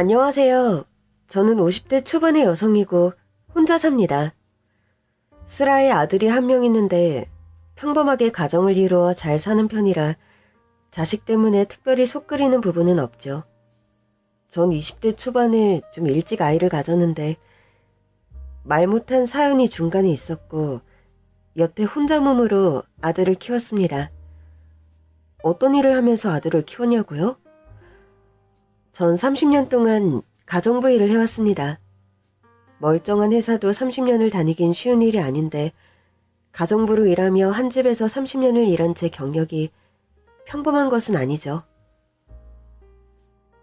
안녕하세요. 저는 50대 초반의 여성이고 혼자 삽니다. 슬아의 아들이 한 명 있는데 평범하게 가정을 이루어 잘 사는 편이라 자식 때문에 특별히 속 끓이는 부분은 없죠. 전 20대 초반에 좀 일찍 아이를 가졌는데 말 못한 사연이 중간에 있었고 여태 혼자 몸으로 아들을 키웠습니다. 어떤 일을 하면서 아들을 키웠냐고요? 전 30년 동안 가정부 일을 해왔습니다. 멀쩡한 회사도 30년을 다니긴 쉬운 일이 아닌데 가정부로 일하며 한 집에서 30년을 일한 제 경력이 평범한 것은 아니죠.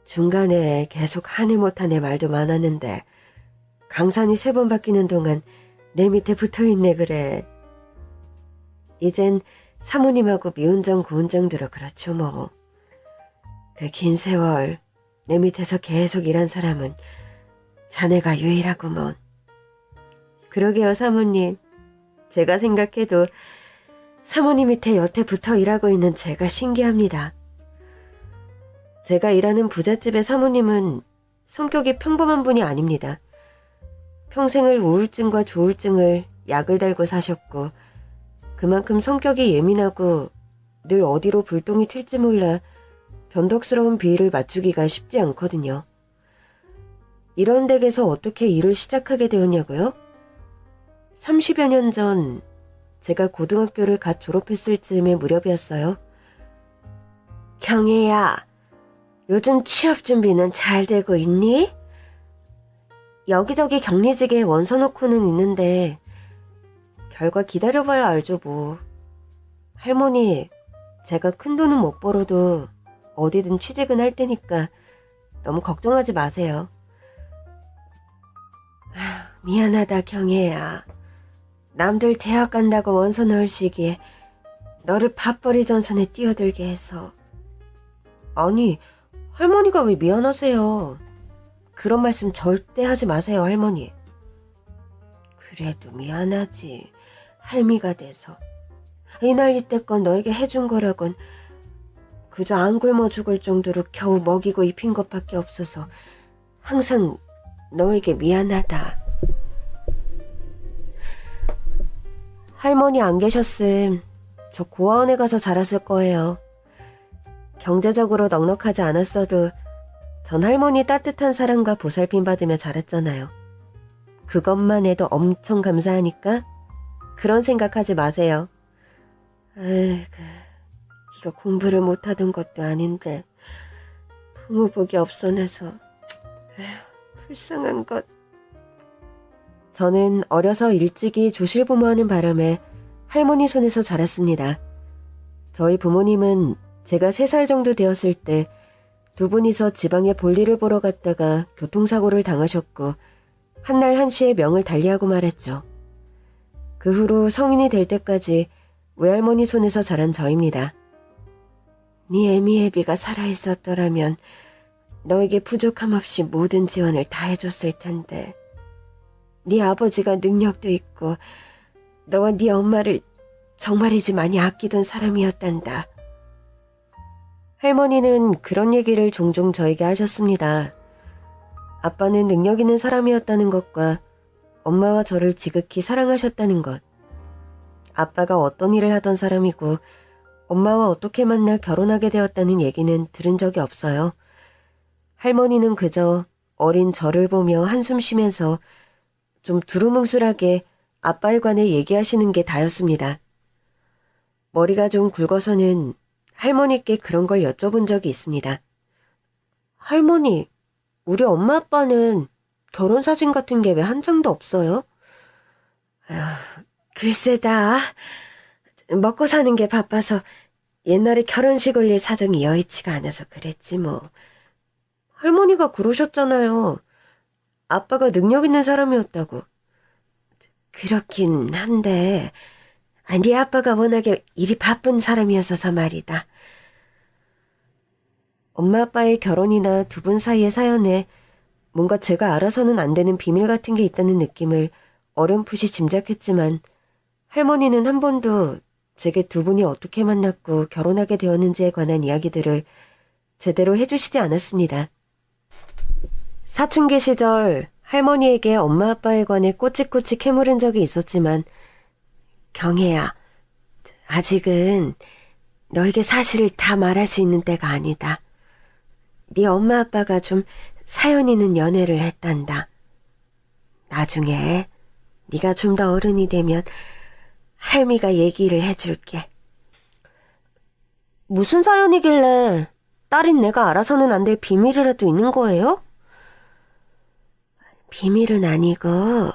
중간에 계속 하네 못하네 말도 많았는데 강산이 3번 바뀌는 동안 내 밑에 붙어있네 그래. 이젠 사모님하고 미운정 고운정 들어 그렇죠 뭐. 그 긴 세월 내 밑에서 계속 일한 사람은 자네가 유일하구먼. 그러게요 사모님. 제가 생각해도 사모님 밑에 여태 붙어 일하고 있는 제가 신기합니다. 제가 일하는 부잣집의 사모님은 성격이 평범한 분이 아닙니다. 평생을 우울증과 조울증을 약을 달고 사셨고 그만큼 성격이 예민하고 늘 어디로 불똥이 튈지 몰라 변덕스러운 비위를 맞추기가 쉽지 않거든요. 이런 댁에서 어떻게 일을 시작하게 되었냐고요? 30여 년 전 제가 고등학교를 갓 졸업했을 즈음의 무렵이었어요. 경혜야, 요즘 취업 준비는 잘 되고 있니? 여기저기 격리직에 원서 넣고는 있는데 결과 기다려봐야 알죠 뭐. 할머니, 제가 큰돈은 못 벌어도 어디든 취직은 할 테니까 너무 걱정하지 마세요. 미안하다 경혜야. 남들 대학 간다고 원서 넣을 시기에 너를 밥벌이 전선에 뛰어들게 해서. 아니, 할머니가 왜 미안하세요. 그런 말씀 절대 하지 마세요 할머니. 그래도 미안하지. 할미가 돼서. 이 나이 때껏 너에게 해준 거라곤 그저 안 굶어 죽을 정도로 겨우 먹이고 입힌 것밖에 없어서 항상 너에게 미안하다. 할머니 안 계셨음 저 고아원에 가서 자랐을 거예요. 경제적으로 넉넉하지 않았어도 전 할머니 따뜻한 사랑과 보살핌 받으며 자랐잖아요. 그것만 해도 엄청 감사하니까 그런 생각하지 마세요. 네가 공부를 못하던 것도 아닌데 부모 복이 없어내서 불쌍한 것. 저는 어려서 일찍이 조실부모하는 바람에 할머니 손에서 자랐습니다. 저희 부모님은 제가 3살 정도 되었을 때 두 분이서 지방에 볼일을 보러 갔다가 교통사고를 당하셨고 한날 한시에 명을 달리하고 말았죠. 그 후로 성인이 될 때까지 외할머니 손에서 자란 저입니다. 네 애미애비가 살아있었더라면 너에게 부족함 없이 모든 지원을 다 해줬을 텐데 네 아버지가 능력도 있고 너와 네 엄마를 정말이지 많이 아끼던 사람이었단다. 할머니는 그런 얘기를 종종 저에게 하셨습니다. 아빠는 능력 있는 사람이었다는 것과 엄마와 저를 지극히 사랑하셨다는 것. 아빠가 어떤 일을 하던 사람이고 엄마와 어떻게 만나 결혼하게 되었다는 얘기는 들은 적이 없어요. 할머니는 그저 어린 저를 보며 한숨 쉬면서 좀 두루뭉술하게 아빠에 관해 얘기하시는 게 다였습니다. 머리가 좀 굵어서는 할머니께 그런 걸 여쭤본 적이 있습니다. 할머니, 우리 엄마 아빠는 결혼사진 같은 게 왜 한 장도 없어요? 글쎄다. 먹고 사는 게 바빠서 옛날에 결혼식 올릴 사정이 여의치가 않아서 그랬지 뭐. 할머니가 그러셨잖아요. 아빠가 능력 있는 사람이었다고. 그렇긴 한데 네 아빠가 워낙에 일이 바쁜 사람이었어서 말이다. 엄마 아빠의 결혼이나 두 분 사이의 사연에 뭔가 제가 알아서는 안 되는 비밀 같은 게 있다는 느낌을 어렴풋이 짐작했지만 할머니는 한 번도 제게 두 분이 어떻게 만났고 결혼하게 되었는지에 관한 이야기들을 제대로 해주시지 않았습니다. 사춘기 시절 할머니에게 엄마 아빠에 관해 꼬치꼬치 캐물은 적이 있었지만 경혜야, 아직은 너에게 사실을 다 말할 수 있는 때가 아니다. 네 엄마 아빠가 좀 사연 있는 연애를 했단다. 나중에 네가 좀 더 어른이 되면 할미가 얘기를 해줄게. 무슨 사연이길래 딸인 내가 알아서는 안 될 비밀이라도 있는 거예요? 비밀은 아니고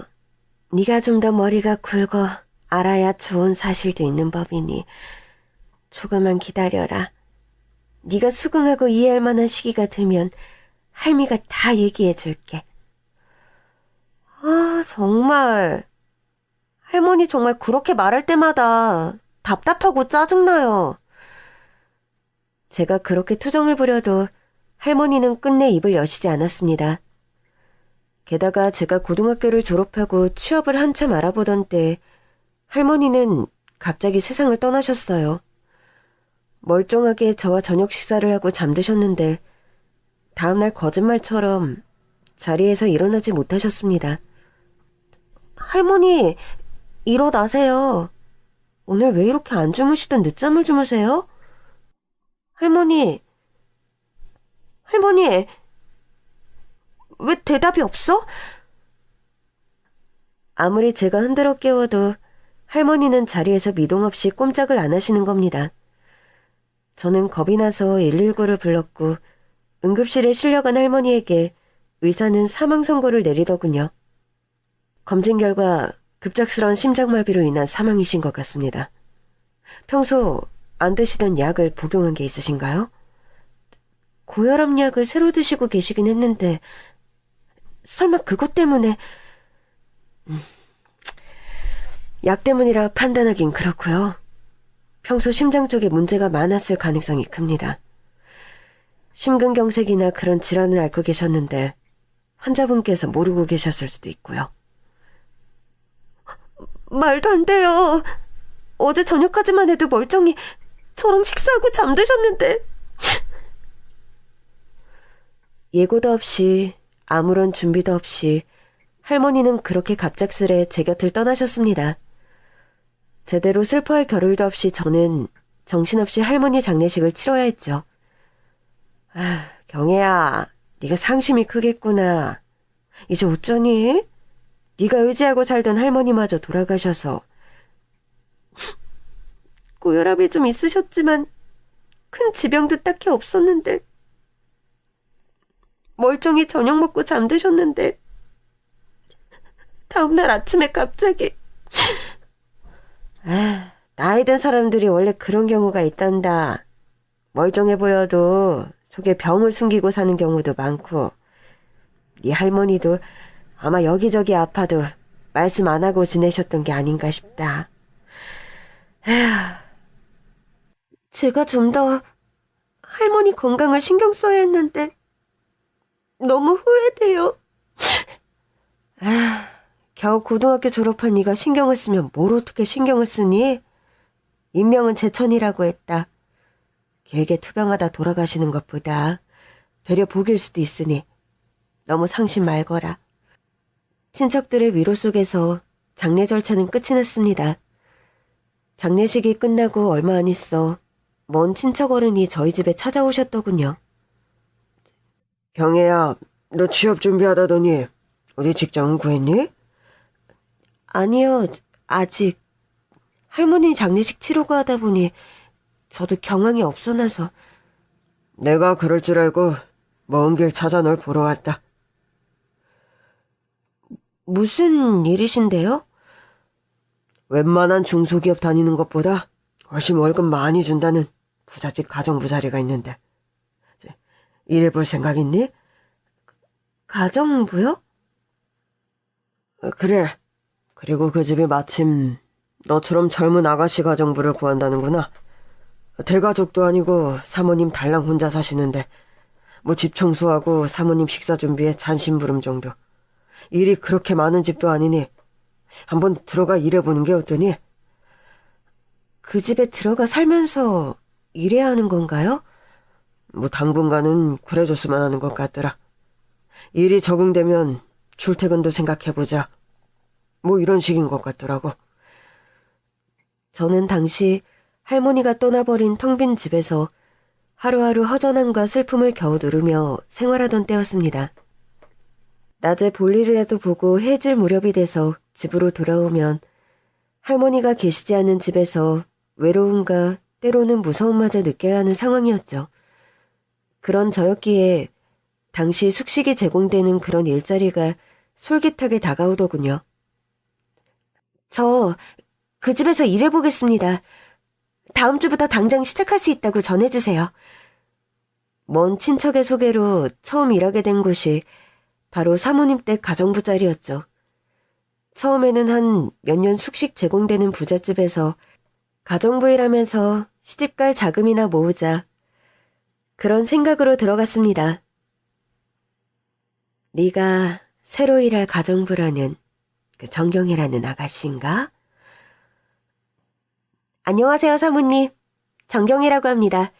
네가 좀 더 머리가 굵어 알아야 좋은 사실도 있는 법이니 조금만 기다려라. 네가 수긍하고 이해할 만한 시기가 되면 할미가 다 얘기해 줄게. 아, 정말. 할머니 정말 그렇게 말할 때마다 답답하고 짜증나요. 제가 그렇게 투정을 부려도 할머니는 끝내 입을 여시지 않았습니다. 게다가 제가 고등학교를 졸업하고 취업을 한참 알아보던 때 할머니는 갑자기 세상을 떠나셨어요. 멀쩡하게 저와 저녁 식사를 하고 잠드셨는데 다음날 거짓말처럼 자리에서 일어나지 못하셨습니다. 할머니, 일어나세요. 오늘 왜 이렇게 안 주무시던 늦잠을 주무세요? 할머니, 왜 대답이 없어? 아무리 제가 흔들어 깨워도 할머니는 자리에서 미동 없이 꼼짝을 안 하시는 겁니다. 저는 겁이 나서 119를 불렀고 응급실에 실려간 할머니에게 의사는 사망 선고를 내리더군요. 검진 결과 급작스러운 심장마비로 인한 사망이신 것 같습니다. 평소 안 드시던 약을 복용한 게 있으신가요? 고혈압 약을 새로 드시고 계시긴 했는데 설마 그것 때문에... 약 때문이라 판단하긴 그렇고요. 평소 심장 쪽에 문제가 많았을 가능성이 큽니다. 심근경색이나 그런 질환을 앓고 계셨는데 환자분께서 모르고 계셨을 수도 있고요. 말도 안 돼요. 어제 저녁까지만 해도 멀쩡히 저랑 식사하고 잠드셨는데. 예고도 없이 아무런 준비도 없이 할머니는 그렇게 갑작스레 제 곁을 떠나셨습니다. 제대로 슬퍼할 겨를도 없이 저는 정신없이 할머니 장례식을 치러야 했죠. 아, 경혜야, 네가 상심이 크겠구나. 이제 어쩌니? 네가 의지하고 살던 할머니마저 돌아가셔서. 고혈압이 좀 있으셨지만 큰 지병도 딱히 없었는데 멀쩡히 저녁 먹고 잠드셨는데 다음날 아침에 갑자기... 나이 든 사람들이 원래 그런 경우가 있단다. 멀쩡해 보여도 속에 병을 숨기고 사는 경우도 많고 네 할머니도 아마 여기저기 아파도 말씀 안 하고 지내셨던 게 아닌가 싶다. 제가 좀 더 할머니 건강을 신경 써야 했는데 너무 후회돼요. 겨우 고등학교 졸업한 네가 신경을 쓰면 뭘 어떻게 신경을 쓰니? 인명은 제천이라고 했다. 길게 투병하다 돌아가시는 것보다 되려 복일 수도 있으니 너무 상심 말거라. 친척들의 위로 속에서 장례 절차는 끝이 났습니다. 장례식이 끝나고 얼마 안 있어 먼 친척 어른이 저희 집에 찾아오셨더군요. 경혜야, 너 취업 준비하다더니 어디 직장은 구했니? 아니요, 아직. 할머니 장례식 치르고 하다 보니 저도 경황이 없어나서. 내가 그럴 줄 알고 먼 길 찾아 널 보러 왔다. 무슨 일이신데요? 웬만한 중소기업 다니는 것보다 훨씬 월급 많이 준다는 부잣집 가정부자리가 있는데 일해볼 생각 있니? 가정부요? 그래. 그리고 그 집이 마침 너처럼 젊은 아가씨 가정부를 구한다는구나. 대가족도 아니고 사모님 달랑 혼자 사시는데 뭐 집 청소하고 사모님 식사 준비에 잔심부름 정도. 일이 그렇게 많은 집도 아니니 한번 들어가 일해보는 게 어떠니? 그 집에 들어가 살면서 일해야 하는 건가요? 뭐 당분간은 그래줬으면 하는 것 같더라. 일이 적응되면 출퇴근도 생각해보자. 뭐 이런 식인 것 같더라고. 저는 당시 할머니가 떠나버린 텅 빈 집에서 하루하루 허전함과 슬픔을 겨우 누르며 생활하던 때였습니다. 낮에 볼일이라도 보고 해질 무렵이 돼서 집으로 돌아오면 할머니가 계시지 않은 집에서 외로움과 때로는 무서움마저 느껴야 하는 상황이었죠. 그런 저였기에 당시 숙식이 제공되는 그런 일자리가 솔깃하게 다가오더군요. 저 그 집에서 일해보겠습니다. 다음 주부터 당장 시작할 수 있다고 전해주세요. 먼 친척의 소개로 처음 일하게 된 곳이 바로 사모님 댁 가정부 자리였죠. 처음에는 한 몇 년 숙식 제공되는 부잣집에서 가정부 일하면서 시집갈 자금이나 모으자 그런 생각으로 들어갔습니다. 네가 새로 일할 가정부라는 그 정경이라는 아가씨인가? 안녕하세요, 사모님. 정경이라고 합니다.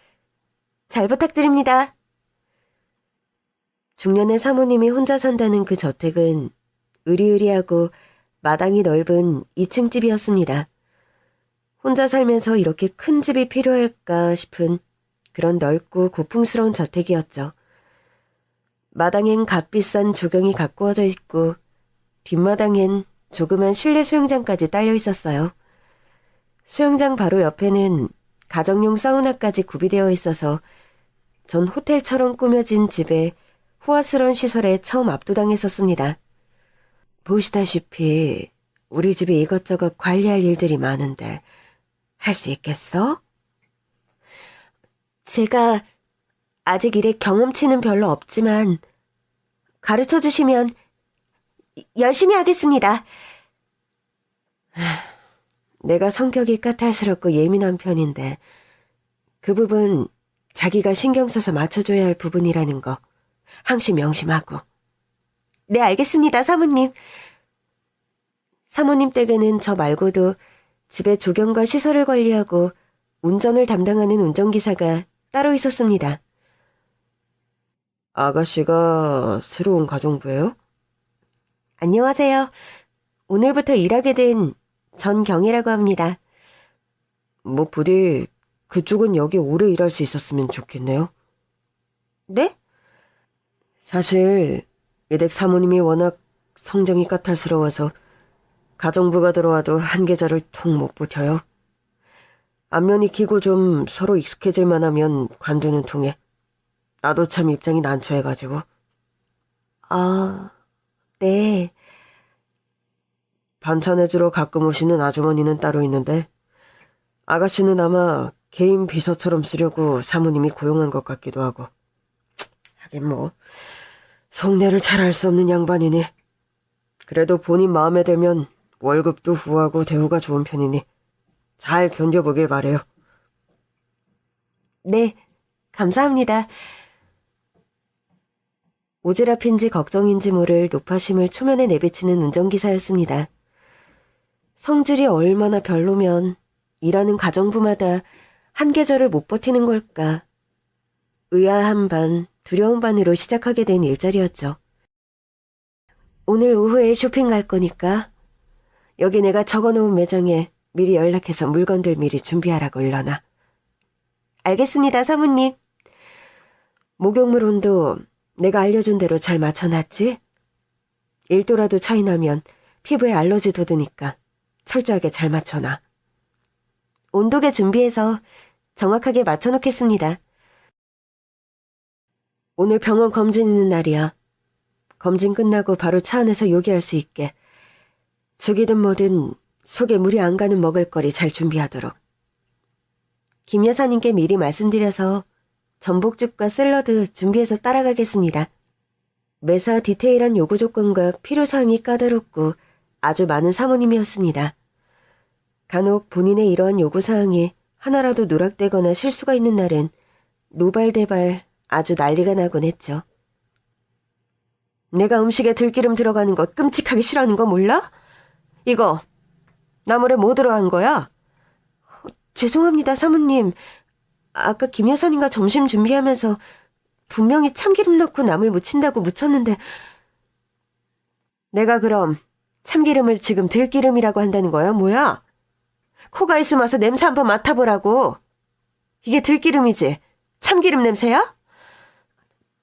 잘 부탁드립니다. 중년의 사모님이 혼자 산다는 그 저택은 으리으리하고 마당이 넓은 2층 집이었습니다. 혼자 살면서 이렇게 큰 집이 필요할까 싶은 그런 넓고 고풍스러운 저택이었죠. 마당엔 값비싼 조경이 가꾸어져 있고 뒷마당엔 조그만 실내 수영장까지 딸려 있었어요. 수영장 바로 옆에는 가정용 사우나까지 구비되어 있어서 전 호텔처럼 꾸며진 집에 호화스러운 시설에 처음 압도당했었습니다. 보시다시피 우리 집이 이것저것 관리할 일들이 많은데 할 수 있겠어? 제가 아직 일에 경험치는 별로 없지만 가르쳐 주시면 열심히 하겠습니다. 내가 성격이 까탈스럽고 예민한 편인데 그 부분 자기가 신경 써서 맞춰줘야 할 부분이라는 거 항시 명심하고. 네, 알겠습니다, 사모님. 사모님 댁에는 저 말고도 집에 조경과 시설을 관리하고 운전을 담당하는 운전기사가 따로 있었습니다. 아가씨가 새로운 가정부예요? 안녕하세요. 오늘부터 일하게 된 전경이라고 합니다. 뭐 부디 그쪽은 여기 오래 일할 수 있었으면 좋겠네요. 네? 사실 이 댁 사모님이 워낙 성정이 까탈스러워서 가정부가 들어와도 한 계절을 통 못 버텨요. 안면이 기고 좀 서로 익숙해질만 하면 관두는 통에 나도 참 입장이 난처해가지고. 아, 네. 반찬 해주러 가끔 오시는 아주머니는 따로 있는데 아가씨는 아마 개인 비서처럼 쓰려고 사모님이 고용한 것 같기도 하고. 하긴 뭐 속내를 잘 알 수 없는 양반이니 그래도 본인 마음에 들면 월급도 후하고 대우가 좋은 편이니 잘 견뎌보길 바래요. 네, 감사합니다. 오지랖인지 걱정인지 모를 높아심을 초면에 내비치는 운전기사였습니다. 성질이 얼마나 별로면 일하는 가정부마다 한 계절을 못 버티는 걸까. 의아한 반, 두려운 반으로 시작하게 된 일자리였죠. 오늘 오후에 쇼핑 갈 거니까 여기 내가 적어놓은 매장에 미리 연락해서 물건들 미리 준비하라고 일러놔. 알겠습니다, 사모님. 목욕물 온도 내가 알려준 대로 잘 맞춰놨지? 1도라도 차이 나면 피부에 알러지 돋으니까 철저하게 잘 맞춰놔. 온도계 준비해서 정확하게 맞춰놓겠습니다. 오늘 병원 검진 있는 날이야. 검진 끝나고 바로 차 안에서 요기할 수 있게 죽이든 뭐든 속에 물이 안 가는 먹을거리 잘 준비하도록. 김 여사님께 미리 말씀드려서 전복죽과 샐러드 준비해서 따라가겠습니다. 매사 디테일한 요구 조건과 필요사항이 까다롭고 아주 많은 사모님이었습니다. 간혹 본인의 이러한 요구사항이 하나라도 누락되거나 실수가 있는 날엔 노발대발 아주 난리가 나곤 했죠. 내가 음식에 들기름 들어가는 거 끔찍하게 싫어하는 거 몰라? 이거 나물에 뭐 들어간 거야? 죄송합니다, 사모님. 아까 김 여사님과 점심 준비하면서 분명히 참기름 넣고 나물 무친다고 무쳤는데 내가 그럼 참기름을 지금 들기름이라고 한다는 거야? 뭐야? 코가 있으면 와서 냄새 한번 맡아보라고. 이게 들기름이지? 참기름 냄새야?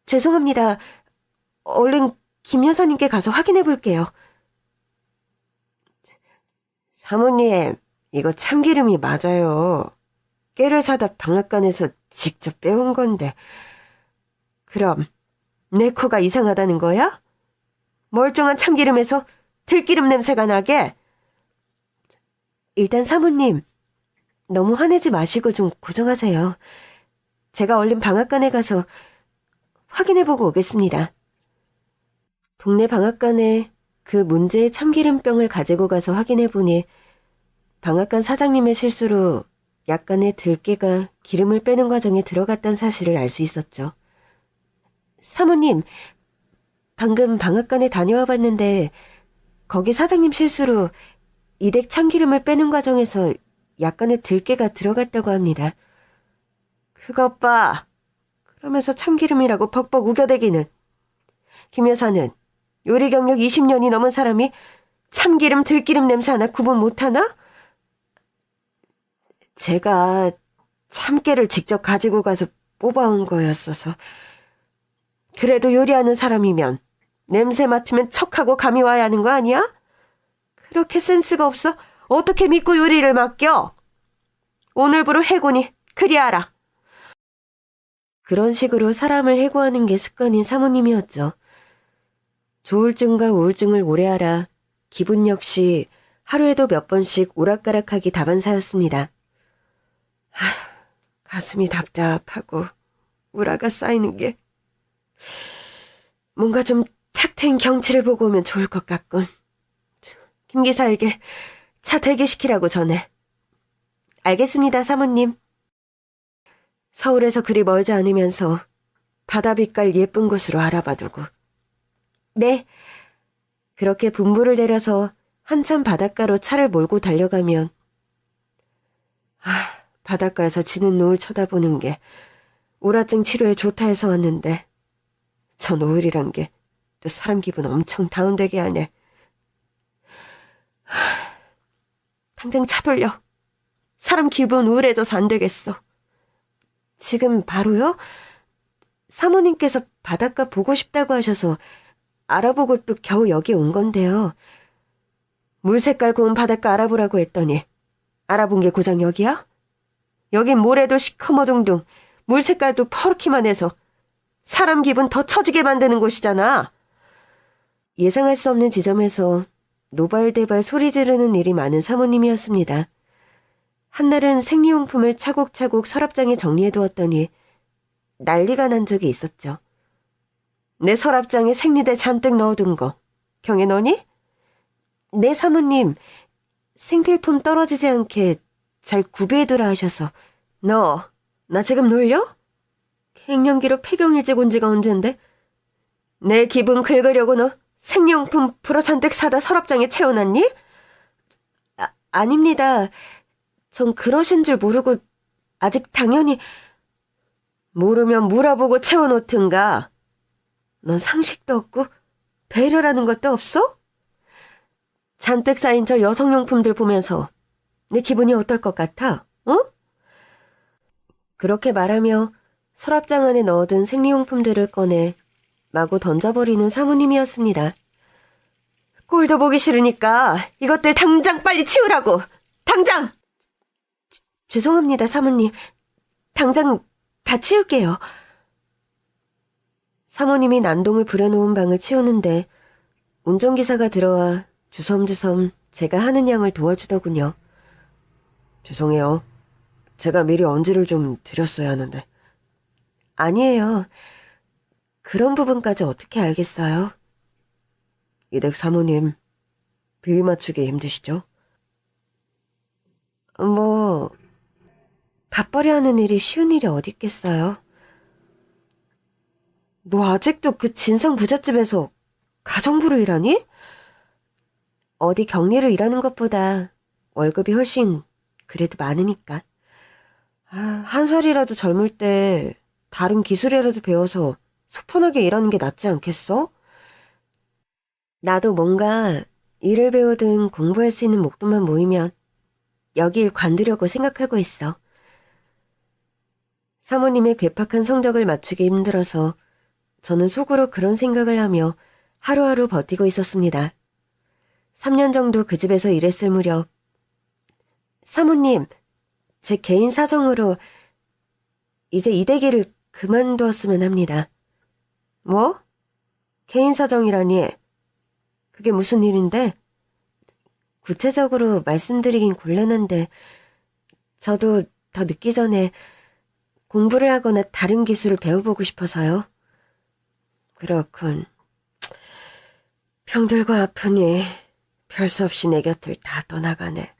죄송합니다. 얼른 김 여사님께 가서 확인해 볼게요. 사모님, 이거 참기름이 맞아요. 깨를 사다 방앗간에서 직접 빼온 건데. 그럼 내 코가 이상하다는 거야? 멀쩡한 참기름에서 들기름 냄새가 나게? 일단 사모님, 너무 화내지 마시고 좀 고정하세요. 제가 얼른 방앗간에 가서 확인해보고 오겠습니다. 동네 방앗간에 그 문제의 참기름병을 가지고 가서 확인해보니 방앗간 사장님의 실수로 약간의 들깨가 기름을 빼는 과정에 들어갔다는 사실을 알 수 있었죠. 사모님, 방금 방앗간에 다녀와 봤는데 거기 사장님 실수로 이댁 참기름을 빼는 과정에서 약간의 들깨가 들어갔다고 합니다. 그것 봐. 그러면서 참기름이라고 벅벅 우겨대기는. 김 여사는 요리 경력 20년이 넘은 사람이 참기름, 들기름 냄새 하나 구분 못하나? 제가 참깨를 직접 가지고 가서 뽑아온 거였어서. 그래도 요리하는 사람이면 냄새 맡으면 척하고 감이 와야 하는 거 아니야? 그렇게 센스가 없어? 어떻게 믿고 요리를 맡겨? 오늘부로 해고니 그리 알아. 그런 식으로 사람을 해고하는 게 습관인 사모님이었죠. 조울증과 우울증을 오래 앓아 기분 역시 하루에도 몇 번씩 오락가락하기 다반사였습니다. 가슴이 답답하고 우라가 쌓이는 게 뭔가 좀 탁 트인 경치를 보고 오면 좋을 것 같군. 김 기사에게 차 대기시키라고 전해. 알겠습니다, 사모님. 서울에서 그리 멀지 않으면서 바다 빛깔 예쁜 곳으로 알아봐두고. 네. 그렇게 분부를 내려서 한참 바닷가로 차를 몰고 달려가면 바닷가에서 지는 노을 쳐다보는 게 우라증 치료에 좋다 해서 왔는데 저 노을이란 게 또 사람 기분 엄청 다운되게 하네. 당장 차 돌려. 사람 기분 우울해져서 안 되겠어. 지금 바로요? 사모님께서 바닷가 보고 싶다고 하셔서 알아보고 또 겨우 여기 온 건데요. 물 색깔 고운 바닷가 알아보라고 했더니 알아본 게 고장 여기야? 여긴 모래도 시커머둥둥, 물 색깔도 퍼렇기만 해서 사람 기분 더 처지게 만드는 곳이잖아. 예상할 수 없는 지점에서 노발대발 소리 지르는 일이 많은 사모님이었습니다. 한날은 생리용품을 차곡차곡 서랍장에 정리해두었더니 난리가 난 적이 있었죠. 내 서랍장에 생리대 잔뜩 넣어둔 거 경에 너니? 네, 사모님. 생필품 떨어지지 않게 잘 구비해두라 하셔서. 너, 나 지금 놀려? 갱년기로 폐경일찍 온 지가 언젠데? 내 기분 긁으려고 너 생리용품 풀어 잔뜩 사다 서랍장에 채워놨니? 아닙니다. 전 그러신 줄 모르고 아직 당연히. 모르면 물어보고 채워놓든가. 넌 상식도 없고 배려라는 것도 없어? 잔뜩 쌓인 저 여성용품들 보면서 내 기분이 어떨 것 같아? 어? 그렇게 말하며 서랍장 안에 넣어둔 생리용품들을 꺼내 마구 던져버리는 사모님이었습니다. 꼴도 보기 싫으니까 이것들 당장 빨리 치우라고! 당장! 죄송합니다, 사모님. 당장 다 치울게요. 사모님이 난동을 부려놓은 방을 치우는데 운전기사가 들어와 주섬주섬 제가 하는 양을 도와주더군요. 죄송해요. 제가 미리 언지를 좀 드렸어야 하는데. 아니에요. 그런 부분까지 어떻게 알겠어요? 이댁 사모님, 비위 맞추기 힘드시죠? 밥벌이 하는 일이 쉬운 일이 어디 있겠어요? 너 아직도 그 진상 부잣집에서 가정부로 일하니? 어디 격리로 일하는 것보다 월급이 훨씬 그래도 많으니까. 한 살이라도 젊을 때 다른 기술이라도 배워서 속 편하게 일하는 게 낫지 않겠어? 나도 뭔가 일을 배우든 공부할 수 있는 목돈만 모이면 여기 일 관두려고 생각하고 있어. 사모님의 괴팍한 성적을 맞추기 힘들어서 저는 속으로 그런 생각을 하며 하루하루 버티고 있었습니다. 3년 정도 그 집에서 일했을 무렵 사모님, 제 개인 사정으로 이제 이 대기를 그만두었으면 합니다. 뭐? 개인 사정이라니? 그게 무슨 일인데? 구체적으로 말씀드리긴 곤란한데 저도 더 늦기 전에 공부를 하거나 다른 기술을 배워보고 싶어서요. 그렇군. 병들고 아프니 별 수 없이 내 곁을 다 떠나가네.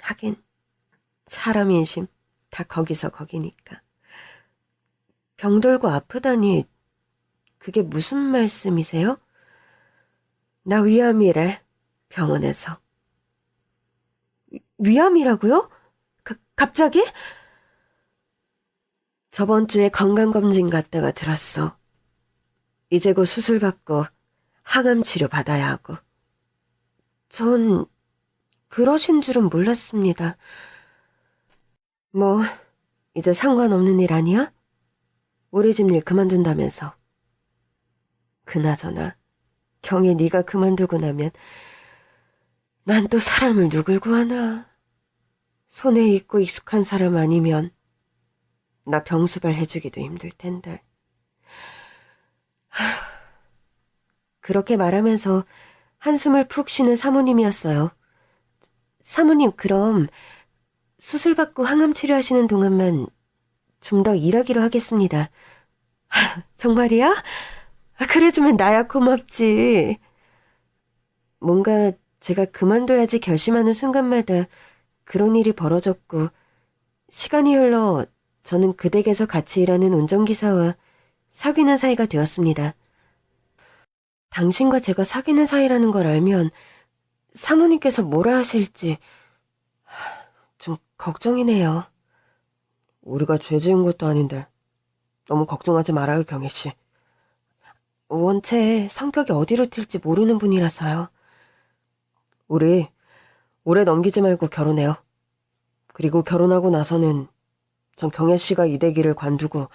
하긴 사람 인심 다 거기서 거기니까. 병들고 아프다니 그게 무슨 말씀이세요? 나 위암이래. 병원에서. 위암이라고요? 갑자기? 저번 주에 건강검진 갔다가 들었어. 이제 곧 수술받고 항암 치료 받아야 하고. 전 그러신 줄은 몰랐습니다. 뭐 이제 상관없는 일 아니야? 우리 집 일 그만둔다면서. 그나저나 경혜 네가 그만두고 나면 난 또 사람을 누굴 구하나. 손에 익고 익숙한 사람 아니면 나 병수발 해주기도 힘들 텐데. 그렇게 말하면서 한숨을 푹 쉬는 사모님이었어요. 사모님, 그럼 수술받고 항암 치료하시는 동안만 좀 더 일하기로 하겠습니다. 정말이야? 그래주면 나야 고맙지. 뭔가 제가 그만둬야지 결심하는 순간마다 그런 일이 벌어졌고 시간이 흘러 저는 그 댁에서 같이 일하는 운전기사와 사귀는 사이가 되었습니다. 당신과 제가 사귀는 사이라는 걸 알면 사모님께서 뭐라 하실지 좀 걱정이네요. 우리가 죄 지은 것도 아닌데 너무 걱정하지 말아요, 경혜 씨. 원체 성격이 어디로 튈지 모르는 분이라서요. 우리 오래 넘기지 말고 결혼해요. 그리고 결혼하고 나서는 전 경혜 씨가 이 대기를 관두고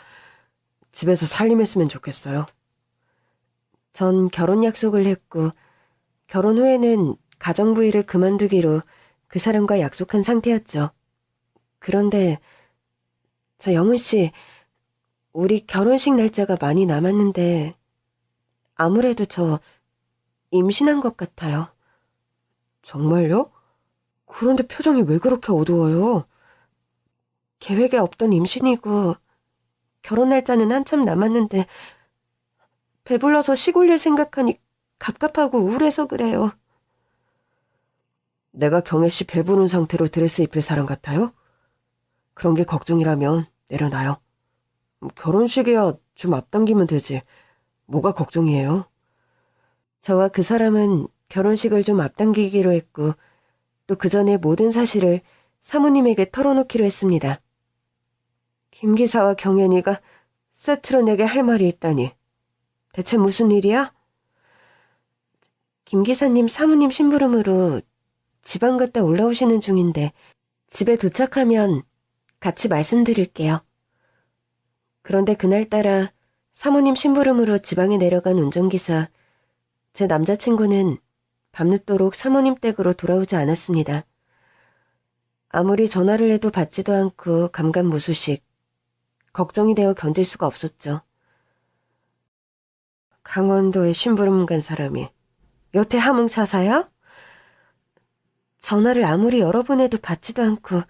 집에서 살림했으면 좋겠어요. 전 결혼 약속을 했고 결혼 후에는 가정부 일을 그만두기로 그 사람과 약속한 상태였죠. 그런데 저 영훈 씨, 우리 결혼식 날짜가 많이 남았는데 아무래도 저 임신한 것 같아요. 정말요? 그런데 표정이 왜 그렇게 어두워요? 계획에 없던 임신이고 결혼 날짜는 한참 남았는데 배불러서 시골일 생각하니 갑갑하고 우울해서 그래요. 내가 경혜 씨 배부른 상태로 드레스 입힐 사람 같아요? 그런 게 걱정이라면 내려놔요. 결혼식이야 좀 앞당기면 되지. 뭐가 걱정이에요? 저와 그 사람은 결혼식을 좀 앞당기기로 했고 또 그 전에 모든 사실을 사모님에게 털어놓기로 했습니다. 김 기사와 경연이가 세트로 내게 할 말이 있다니. 대체 무슨 일이야? 김 기사님 사모님 심부름으로 지방 갔다 올라오시는 중인데 집에 도착하면 같이 말씀드릴게요. 그런데 그날따라 사모님 심부름으로 지방에 내려간 운전기사, 제 남자친구는 밤늦도록 사모님 댁으로 돌아오지 않았습니다. 아무리 전화를 해도 받지도 않고 감감무소식, 걱정이 되어 견딜 수가 없었죠. 강원도에 심부름 간 사람이 여태 함흥차사야? 전화를 아무리 여러 번 해도 받지도 않고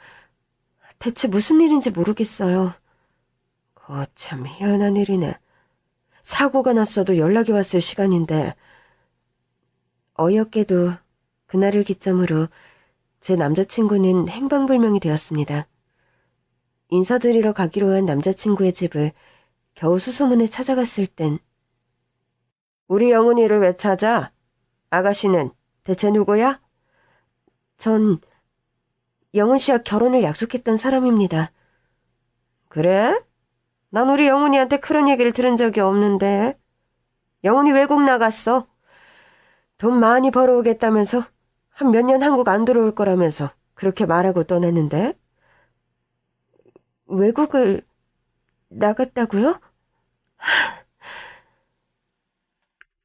대체 무슨 일인지 모르겠어요. 참 희한한 일이네. 사고가 났어도 연락이 왔을 시간인데 어이없게도 그날을 기점으로 제 남자친구는 행방불명이 되었습니다. 인사드리러 가기로 한 남자친구의 집을 겨우 수소문에 찾아갔을 땐 우리 영훈이를 왜 찾아? 아가씨는 대체 누구야? 전 영훈 씨와 결혼을 약속했던 사람입니다. 그래? 난 우리 영훈이한테 그런 얘기를 들은 적이 없는데. 영훈이 외국 나갔어. 돈 많이 벌어오겠다면서 한 몇 년 한국 안 들어올 거라면서 그렇게 말하고 떠났는데. 외국을 나갔다고요?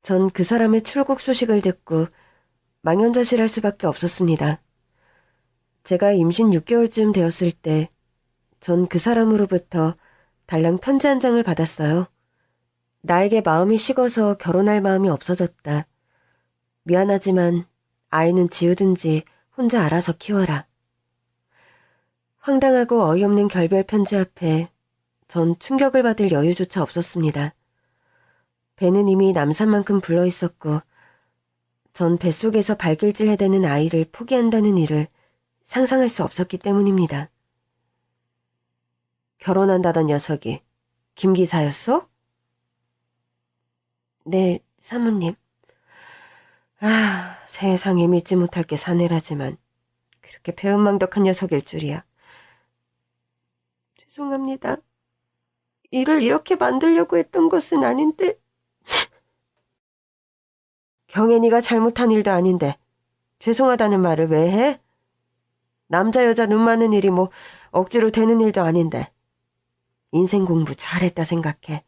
전 그 사람의 출국 소식을 듣고 망연자실할 수밖에 없었습니다. 제가 임신 6개월쯤 되었을 때 전 그 사람으로부터 달랑 편지 한 장을 받았어요. 나에게 마음이 식어서 결혼할 마음이 없어졌다. 미안하지만 아이는 지우든지 혼자 알아서 키워라. 황당하고 어이없는 결별 편지 앞에 전 충격을 받을 여유조차 없었습니다. 배는 이미 남산만큼 불러 있었고 전 뱃속에서 발길질 해대는 아이를 포기한다는 일을 상상할 수 없었기 때문입니다. 결혼한다던 녀석이 김 기사였어? 네, 사모님. 세상에 믿지 못할 게 사내라지만 그렇게 배은망덕한 녀석일 줄이야. 죄송합니다. 일을 이렇게 만들려고 했던 것은 아닌데. 경애니가 잘못한 일도 아닌데 죄송하다는 말을 왜 해? 남자 여자 눈 많은 일이 뭐 억지로 되는 일도 아닌데. 인생 공부 잘했다 생각해.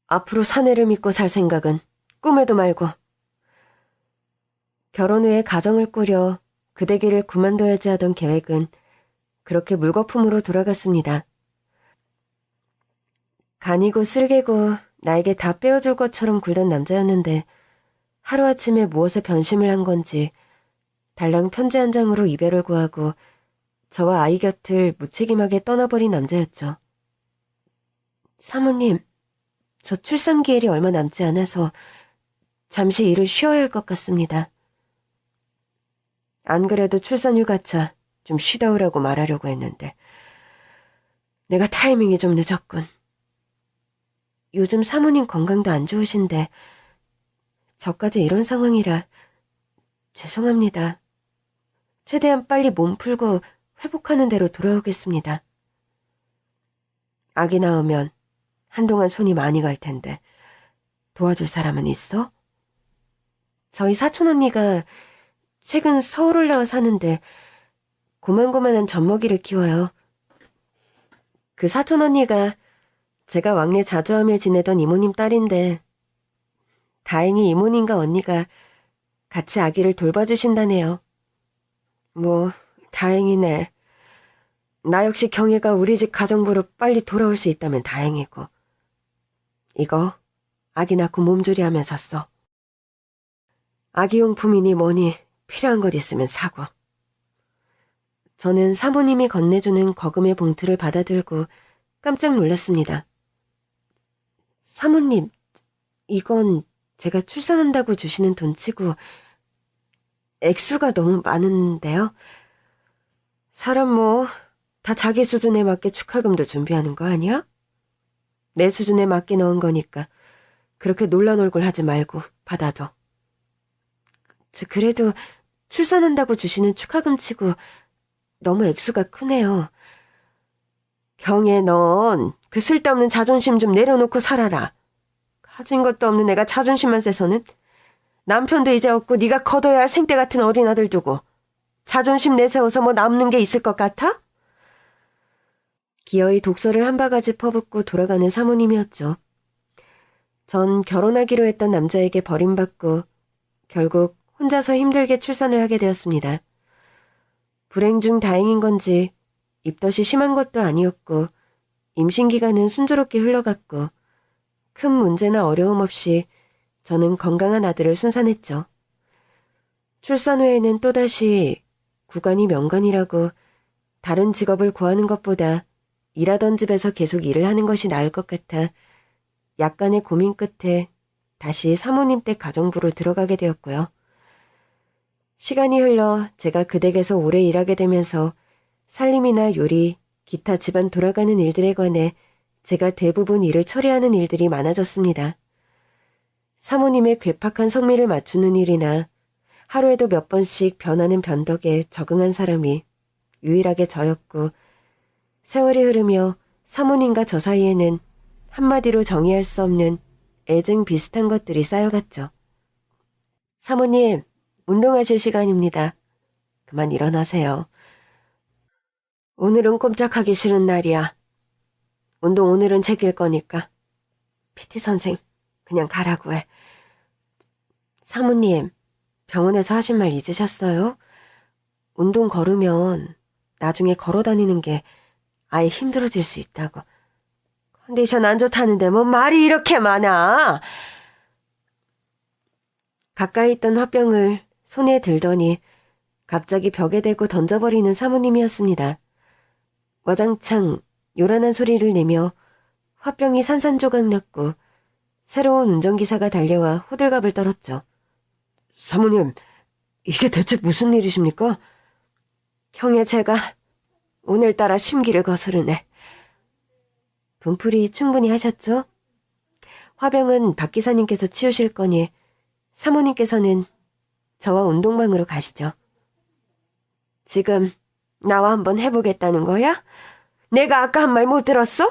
앞으로 사내를 믿고 살 생각은 꿈에도 말고. 결혼 후에 가정을 꾸려 그대 길을 그만둬야지 하던 계획은 그렇게 물거품으로 돌아갔습니다. 간이고 쓸개고 나에게 다 빼어줄 것처럼 굴던 남자였는데 하루아침에 무엇에 변심을 한 건지 달랑 편지 한 장으로 이별을 구하고 저와 아이 곁을 무책임하게 떠나버린 남자였죠. 사모님, 저 출산기일이 얼마 남지 않아서 잠시 일을 쉬어야 할 것 같습니다. 안 그래도 출산휴가차 좀 쉬다 오라고 말하려고 했는데 내가 타이밍이 좀 늦었군. 요즘 사모님 건강도 안 좋으신데 저까지 이런 상황이라 죄송합니다. 최대한 빨리 몸 풀고 회복하는 대로 돌아오겠습니다. 아기 낳으면 한동안 손이 많이 갈 텐데 도와줄 사람은 있어? 저희 사촌 언니가 최근 서울 올라와 사는데 고만고만한 젖먹이를 키워요. 그 사촌 언니가 제가 왕래 자주하며 지내던 이모님 딸인데 다행히 이모님과 언니가 같이 아기를 돌봐주신다네요. 뭐 다행이네. 나 역시 경혜가 우리 집 가정부로 빨리 돌아올 수 있다면 다행이고. 이거 아기 낳고 몸조리하면서 써. 아기용품이니 뭐니 필요한 것 있으면 사고. 저는 사모님이 건네주는 거금의 봉투를 받아들고 깜짝 놀랐습니다. 사모님, 이건 제가 출산한다고 주시는 돈치고 액수가 너무 많은데요. 사람 뭐 다 자기 수준에 맞게 축하금도 준비하는 거 아니야? 내 수준에 맞게 넣은 거니까 그렇게 놀란 얼굴 하지 말고 받아둬. 그래도 출산한다고 주시는 축하금 치고 너무 액수가 크네요. 경혜, 넌 그 쓸데없는 자존심 좀 내려놓고 살아라. 가진 것도 없는 내가 자존심만 세서는 남편도 이제 없고 네가 거둬야 할 생떼 같은 어린 아들 두고 자존심 내세워서 뭐 남는 게 있을 것 같아? 기어이 독서를 한 바가지 퍼붓고 돌아가는 사모님이었죠. 전 결혼하기로 했던 남자에게 버림받고 결국 혼자서 힘들게 출산을 하게 되었습니다. 불행 중 다행인 건지 입덧이 심한 것도 아니었고 임신 기간은 순조롭게 흘러갔고 큰 문제나 어려움 없이 저는 건강한 아들을 순산했죠. 출산 후에는 또다시 구간이 명간이라고 다른 직업을 구하는 것보다 일하던 집에서 계속 일을 하는 것이 나을 것 같아 약간의 고민 끝에 다시 사모님 댁 가정부로 들어가게 되었고요. 시간이 흘러 제가 그 댁에서 오래 일하게 되면서 살림이나 요리, 기타 집안 돌아가는 일들에 관해 제가 대부분 일을 처리하는 일들이 많아졌습니다. 사모님의 괴팍한 성미를 맞추는 일이나 하루에도 몇 번씩 변하는 변덕에 적응한 사람이 유일하게 저였고 세월이 흐르며 사모님과 저 사이에는 한마디로 정의할 수 없는 애증 비슷한 것들이 쌓여갔죠. 사모님, 운동하실 시간입니다. 그만 일어나세요. 오늘은 꼼짝하기 싫은 날이야. 운동 오늘은 제낄 거니까. PT 선생, 그냥 가라고 해. 사모님, 병원에서 하신 말 잊으셨어요? 운동 걸으면 나중에 걸어 다니는 게 아예 힘들어질 수 있다고. 컨디션 안 좋다는데 뭐 말이 이렇게 많아. 가까이 있던 화병을 손에 들더니 갑자기 벽에 대고 던져버리는 사모님이었습니다. 와장창 요란한 소리를 내며 화병이 산산조각 났고 새로운 운전기사가 달려와 호들갑을 떨었죠. 사모님, 이게 대체 무슨 일이십니까? 형의 제가 오늘따라 심기를 거스르네. 분풀이 충분히 하셨죠? 화병은 박 기사님께서 치우실 거니 사모님께서는 저와 운동방으로 가시죠. 지금 나와 한번 해보겠다는 거야? 내가 아까 한 말 못 들었어?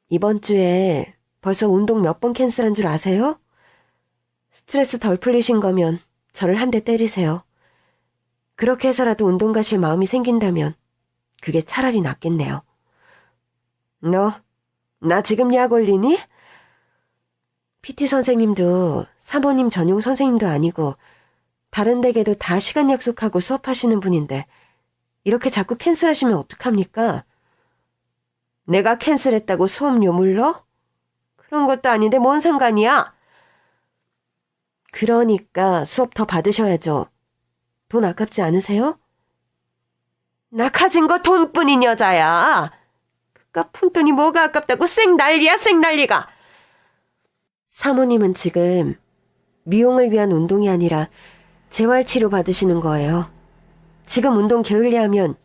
이번 주에 벌써 운동 몇 번 캔슬한 줄 아세요? 스트레스 덜 풀리신 거면 저를 한 대 때리세요. 그렇게 해서라도 운동 가실 마음이 생긴다면 그게 차라리 낫겠네요. 너, 나 지금 약 올리니? PT 선생님도 사모님 전용 선생님도 아니고 다른 댁에도 다 시간 약속하고 수업하시는 분인데 이렇게 자꾸 캔슬하시면 어떡합니까? 내가 캔슬했다고 수업료 물러? 그런 것도 아닌데 뭔 상관이야? 그러니까 수업 더 받으셔야죠. 돈 아깝지 않으세요? 나 가진 거 돈뿐인 여자야. 그깟 푼돈이 뭐가 아깝다고 쌩 난리야 쌩 난리가. 사모님은 지금 미용을 위한 운동이 아니라 재활치료 받으시는 거예요. 지금 운동 게을리하면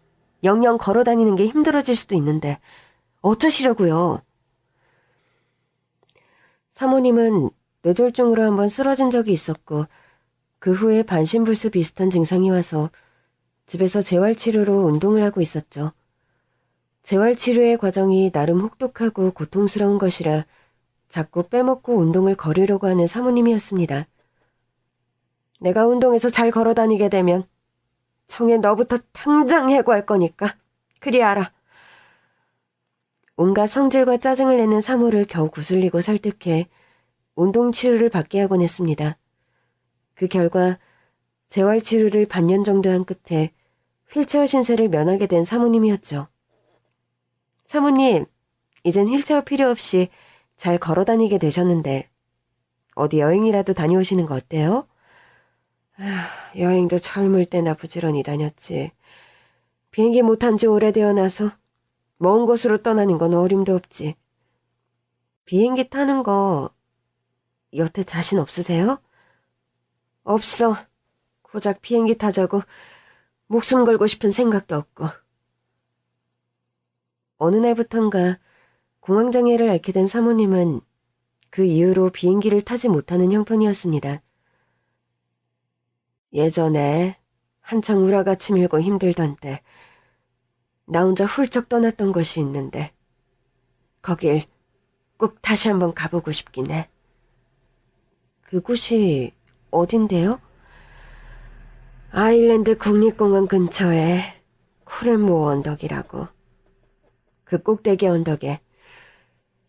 영영 걸어다니는 게 힘들어질 수도 있는데 어쩌시려고요? 사모님은 뇌졸중으로 한번 쓰러진 적이 있었고 그 후에 반신불수 비슷한 증상이 와서 집에서 재활치료로 운동을 하고 있었죠. 재활치료의 과정이 나름 혹독하고 고통스러운 것이라 자꾸 빼먹고 운동을 거르려고 하는 사모님이었습니다. 내가 운동해서 잘 걸어다니게 되면 청에 너부터 당장 해고할 거니까 그리 알아. 온갖 성질과 짜증을 내는 사모를 겨우 구슬리고 설득해 운동치료를 받게 하곤 했습니다. 그 결과 재활치료를 반년 정도 한 끝에 휠체어 신세를 면하게 된 사모님이었죠. 사모님, 이젠 휠체어 필요 없이 잘 걸어다니게 되셨는데 어디 여행이라도 다녀오시는 거 어때요? 여행도 젊을 때나 부지런히 다녔지. 비행기 못 탄 지 오래되어 나서 먼 곳으로 떠나는 건 어림도 없지. 비행기 타는 거 여태 자신 없으세요? 없어. 고작 비행기 타자고 목숨 걸고 싶은 생각도 없고. 어느 날부턴가 공황장애를 앓게 된 사모님은 그 이후로 비행기를 타지 못하는 형편이었습니다. 예전에 한창 우라가 치밀고 힘들던 때 나 혼자 훌쩍 떠났던 곳이 있는데 거길 꼭 다시 한번 가보고 싶긴 해. 그곳이 어딘데요? 아일랜드 국립공원 근처에 코렌모 언덕이라고. 그 꼭대기 언덕에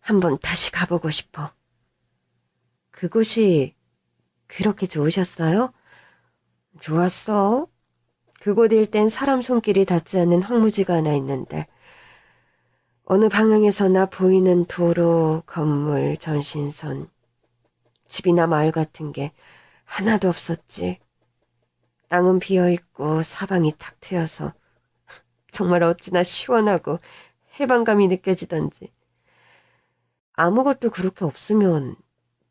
한번 다시 가보고 싶어. 그곳이 그렇게 좋으셨어요? 좋았어. 그곳 일땐 사람 손길이 닿지 않는 황무지가 하나 있는데 어느 방향에서나 보이는 도로, 건물, 전신선, 집이나 마을 같은 게 하나도 없었지. 땅은 비어있고 사방이 탁 트여서 정말 어찌나 시원하고 해방감이 느껴지던지. 아무것도 그렇게 없으면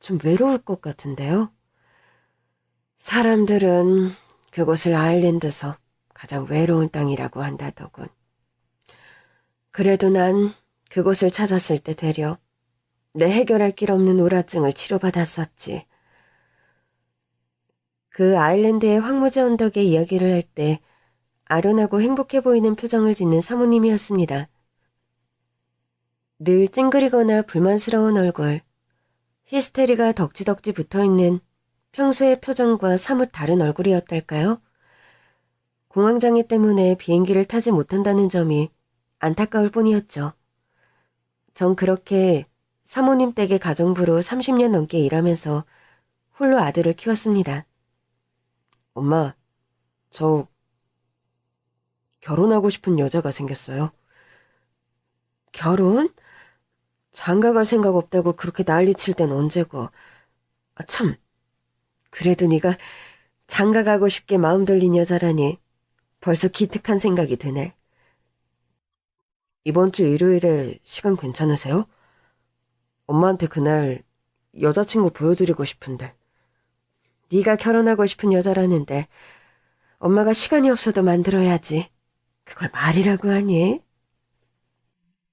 좀 외로울 것 같은데요. 사람들은 그곳을 아일랜드에서 가장 외로운 땅이라고 한다더군. 그래도 난 그곳을 찾았을 때 되려 내 해결할 길 없는 우울증을 치료받았었지. 그 아일랜드의 황무지 언덕의 이야기를 할 때 아련하고 행복해 보이는 표정을 짓는 사모님이었습니다. 늘 찡그리거나 불만스러운 얼굴, 히스테리가 덕지덕지 붙어있는 평소의 표정과 사뭇 다른 얼굴이었달까요? 공황장애 때문에 비행기를 타지 못한다는 점이 안타까울 뿐이었죠. 전 그렇게 사모님 댁의 가정부로 30년 넘게 일하면서 홀로 아들을 키웠습니다. 엄마, 저 결혼하고 싶은 여자가 생겼어요. 결혼? 장가갈 생각 없다고 그렇게 난리칠 땐 언제고. 아, 참. 그래도 네가 장가가고 싶게 마음 돌린 여자라니 벌써 기특한 생각이 드네. 이번 주 일요일에 시간 괜찮으세요? 엄마한테 그날 여자친구 보여드리고 싶은데. 네가 결혼하고 싶은 여자라는데 엄마가 시간이 없어도 만들어야지. 그걸 말이라고 하니?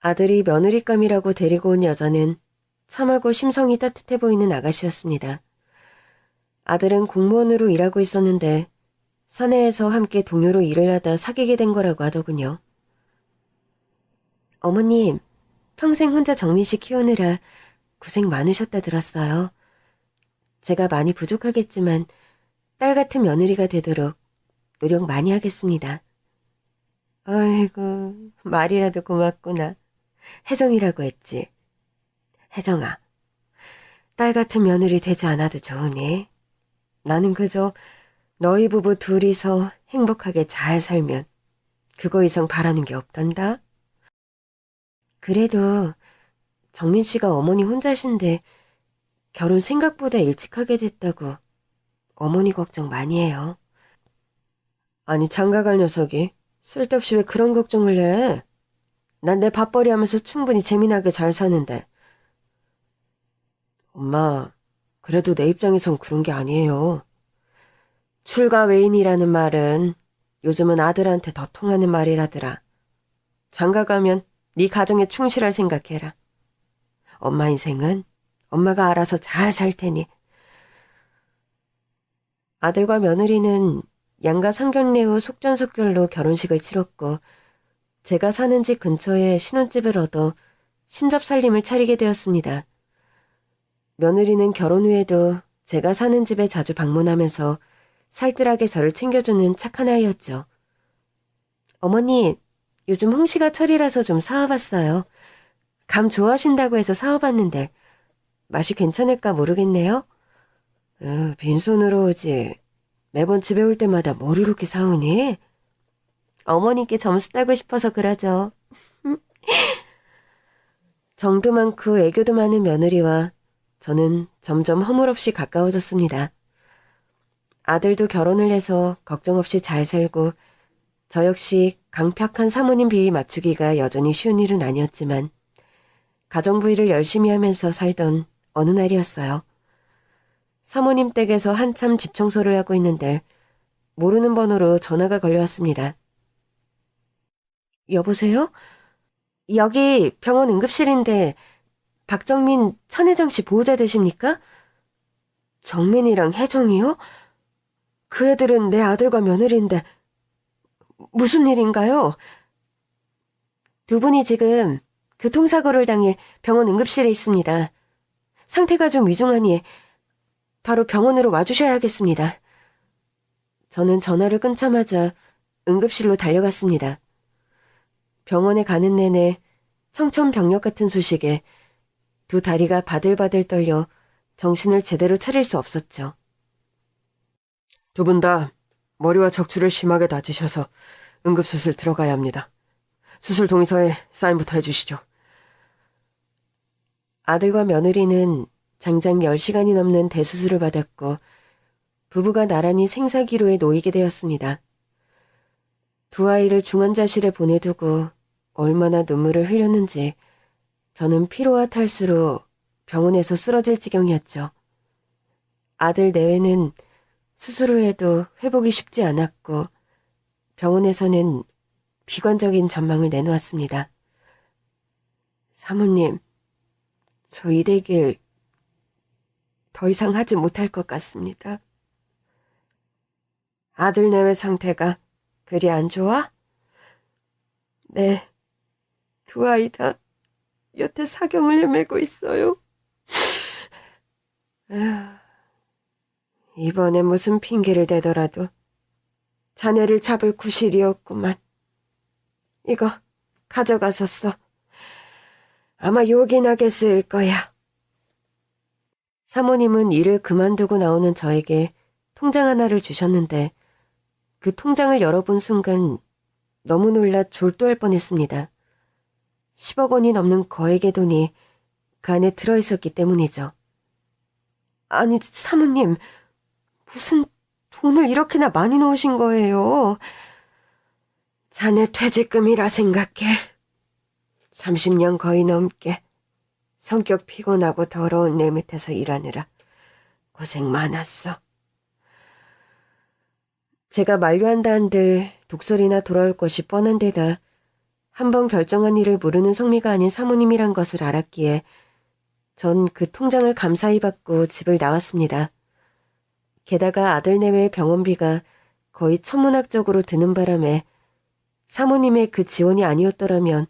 아들이 며느리감이라고 데리고 온 여자는 참하고 심성이 따뜻해 보이는 아가씨였습니다. 아들은 공무원으로 일하고 있었는데 사내에서 함께 동료로 일을 하다 사귀게 된 거라고 하더군요. 어머님, 평생 혼자 정민 씨 키우느라 고생 많으셨다 들었어요. 제가 많이 부족하겠지만 딸 같은 며느리가 되도록 노력 많이 하겠습니다. 아이고, 말이라도 고맙구나. 혜정이라고 했지. 혜정아, 딸 같은 며느리 되지 않아도 좋으니? 나는 그저 너희 부부 둘이서 행복하게 잘 살면 그거 이상 바라는 게 없단다. 그래도 정민 씨가 어머니 혼자신데 결혼 생각보다 일찍 하게 됐다고 어머니 걱정 많이 해요. 아니 장가갈 녀석이 쓸데없이 왜 그런 걱정을 해? 난 내 밥벌이 하면서 충분히 재미나게 잘 사는데. 엄마, 그래도 내 입장에선 그런 게 아니에요. 출가 외인이라는 말은 요즘은 아들한테 더 통하는 말이라더라. 장가가면 네 가정에 충실할 생각해라. 엄마 인생은 엄마가 알아서 잘 살 테니. 아들과 며느리는 양가 상견례 후 속전속결로 결혼식을 치렀고 제가 사는 집 근처에 신혼집을 얻어 신접살림을 차리게 되었습니다. 며느리는 결혼 후에도 제가 사는 집에 자주 방문하면서 살뜰하게 저를 챙겨주는 착한 아이였죠. 어머니, 요즘 홍시가 철이라서 좀 사와봤어요. 감 좋아하신다고 해서 사와봤는데 맛이 괜찮을까 모르겠네요. 빈손으로 오지. 매번 집에 올 때마다 뭘 이렇게 사오니? 어머니께 점수 따고 싶어서 그러죠. 정도 많고 애교도 많은 며느리와 저는 점점 허물없이 가까워졌습니다. 아들도 결혼을 해서 걱정 없이 잘 살고 저 역시 강팍한 사모님 비위 맞추기가 여전히 쉬운 일은 아니었지만 가정부 일을 열심히 하면서 살던 어느 날이었어요. 사모님 댁에서 한참 집 청소를 하고 있는데 모르는 번호로 전화가 걸려왔습니다. 여보세요? 여기 병원 응급실인데 박정민, 천혜정 씨 보호자 되십니까? 정민이랑 혜정이요? 그 애들은 내 아들과 며느리인데 무슨 일인가요? 두 분이 지금 교통사고를 당해 병원 응급실에 있습니다. 상태가 좀 위중하니 바로 병원으로 와주셔야겠습니다. 저는 전화를 끊자마자 응급실로 달려갔습니다. 병원에 가는 내내 청천벽력 같은 소식에 두 다리가 바들바들 떨려 정신을 제대로 차릴 수 없었죠. 두 분 다 머리와 척추를 심하게 다치셔서 응급수술 들어가야 합니다. 수술 동의서에 사인부터 해주시죠. 아들과 며느리는 장장 10시간이 넘는 대수술을 받았고 부부가 나란히 생사기로에 놓이게 되었습니다. 두 아이를 중환자실에 보내두고 얼마나 눈물을 흘렸는지 저는 피로와 탈수로 병원에서 쓰러질 지경이었죠. 아들 내외는 수술 후에도 회복이 쉽지 않았고 병원에서는 비관적인 전망을 내놓았습니다. 사모님, 저 이 대길 더 이상 하지 못할 것 같습니다. 아들 내외 상태가 그리 안 좋아? 네, 두 아이 다 여태 사경을 헤매고 있어요. 이번에 무슨 핑계를 대더라도 자네를 잡을 구실이었구만. 이거 가져가서 써. 아마 요긴하게 쓰일 거야. 사모님은 일을 그만두고 나오는 저에게 통장 하나를 주셨는데 그 통장을 열어본 순간 너무 놀라 졸도할 뻔했습니다. 10억 원이 넘는 거액의 돈이 그 안에 들어있었기 때문이죠. 아니, 사모님, 무슨 돈을 이렇게나 많이 넣으신 거예요? 자네 퇴직금이라 생각해. 30년 거의 넘게 성격 피곤하고 더러운 내 밑에서 일하느라 고생 많았어. 제가 만류한다 한들 독설이나 돌아올 것이 뻔한 데다 한번 결정한 일을 모르는 성미가 아닌 사모님이란 것을 알았기에 전 그 통장을 감사히 받고 집을 나왔습니다. 게다가 아들 내외의 병원비가 거의 천문학적으로 드는 바람에 사모님의 그 지원이 아니었더라면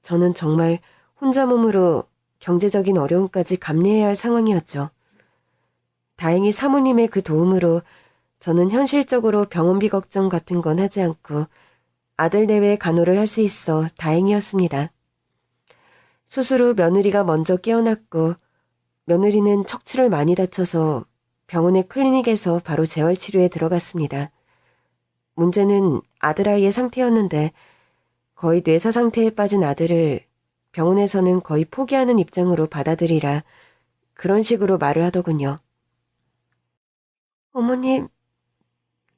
저는 정말 혼자 몸으로 경제적인 어려움까지 감내해야 할 상황이었죠. 다행히 사모님의 그 도움으로 저는 현실적으로 병원비 걱정 같은 건 하지 않고 아들 내외의 간호를 할 수 있어 다행이었습니다. 수술 후 며느리가 먼저 깨어났고 며느리는 척추를 많이 다쳐서 병원의 클리닉에서 바로 재활치료에 들어갔습니다. 문제는 아들아이의 상태였는데 거의 뇌사 상태에 빠진 아들을 병원에서는 거의 포기하는 입장으로 받아들이라 그런 식으로 말을 하더군요. 어머님,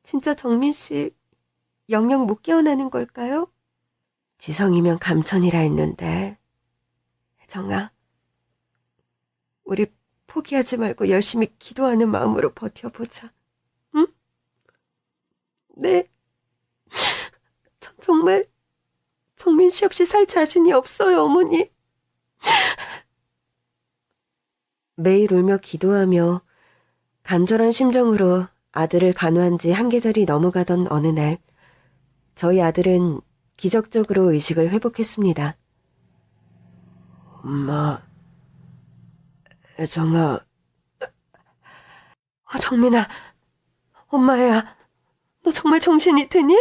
진짜 정민 씨 영영 못 깨어나는 걸까요? 지성이면 감천이라 했는데. 혜정아, 우리 포기하지 말고 열심히 기도하는 마음으로 버텨보자. 응? 네. 전 정말 정민 씨 없이 살 자신이 없어요, 어머니. 매일 울며 기도하며 간절한 심정으로 아들을 간호한 지 한 계절이 넘어가던 어느 날 저희 아들은 기적적으로 의식을 회복했습니다. 엄마, 혜정아. 정민아, 엄마야, 너 정말 정신이 드니?